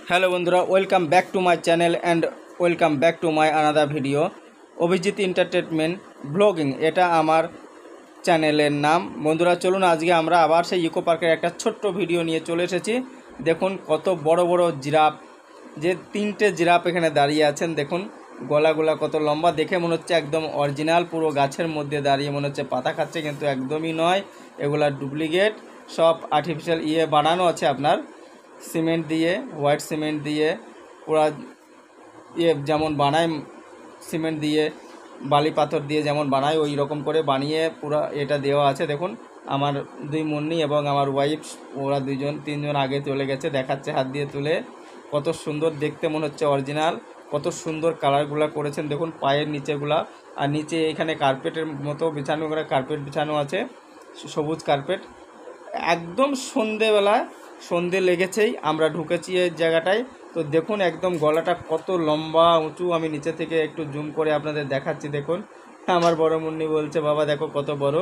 Hello বন্ধুরা, welcome back to my channel and welcome back to my another video. Abhijit entertainment blogging, এটা আমার চ্যানেলের নাম। বন্ধুরা চলুন, আজকে আমরা আবার সেই ইকো পার্কের একটা ছোট্ট ভিডিও নিয়ে চলে এসেছি। দেখুন কত বড় বড় জিরাফ, যে তিনটে জিরাফ এখানে দাঁড়িয়ে আছেন। দেখুন গলাগুলা কত লম্বা, দেখে মনে হচ্ছে একদম অরিজিনাল, পুরো গাছের মধ্যে দাঁড়িয়ে মনে হচ্ছে পাতা খাচ্ছে, কিন্তু একদমই নয়। এগুলা ডুপ্লিকেট, সব আর্টিফিশিয়াল বানানো আছে আপনার সিমেন্ট দিয়ে, হোয়াইট সিমেন্ট দিয়ে। ওরা যেমন বানায় সিমেন্ট দিয়ে, বালি পাথর দিয়ে যেমন বানায়, ওই রকম করে বানিয়ে পুরো এটা দেওয়া আছে। দেখুন আমার দুই মুন্নি এবং আমার ওয়াইফ, ওরা তিনজন আগে চলে গেছে, দেখাচ্ছে হাত দিয়ে তুলে। কত সুন্দর দেখতে, মনে হচ্ছে অরিজিনাল। কত সুন্দর কালারগুলো করেছেন দেখুন, পায়ের নিচেগুলা। আর নিচে এখানে কার্পেটের মতো বিছানো করে, কার্পেট বিছানো আছে, সবুজ কার্পেট। একদম সন্ধে লেগেছেই আমরা ঢুকেছি এই জায়গাটায়। তো দেখুন একদম গলাটা কত লম্বা উঁচু। আমি নিচে থেকে একটু জুম করে আপনাদের দেখাচ্ছি। দেখুন আমার বড় মুন্নি বলছে, বাবা দেখো কত বড়।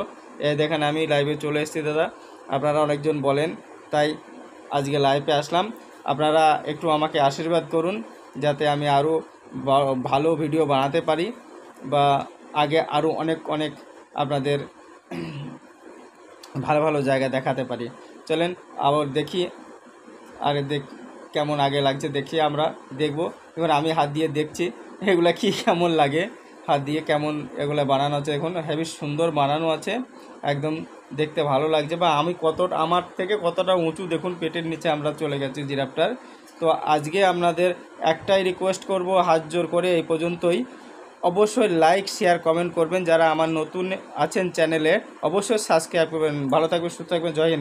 দেখেন আমি লাইভে চলে এসেছি দাদা, আপনারা অনেকজন বলেন, তাই আজকে লাইভে আসলাম। আপনারা একটু আমাকে আশীর্বাদ করুন, যাতে আমি আরও ভালো ভিডিও বানাতে পারি, বা আগে আরও অনেক আপনাদের ভালো ভালো জায়গা দেখাতে পারি। চলেন আবার দেখি, আগে কেমন আগে লাগছে দেখি, আমরা দেখব। এবার আমি হাত দিয়ে দেখছি এগুলা কি কেমন লাগে, হাত দিয়ে কেমন এগুলো বানানো আছে। দেখুন হেবি সুন্দর বানানো আছে, একদম দেখতে ভালো লাগছে। বা আমার থেকে কতটা উঁচু দেখুন, পেটের নিচে আমরা চলে গেছি জিরাফটার। তো আজকে আপনাদের একটাই রিকোয়েস্ট করব, হাত জোর করে, এই পর্যন্তই। অবশ্যই লাইক শেয়ার কমেন্ট করবেন। যারা আমার নতুন আছেন চ্যানেলে, অবশ্যই সাবস্ক্রাইব করবেন। ভালো থাকবেন, সুস্থ থাকবেন, জয় হিন্দ।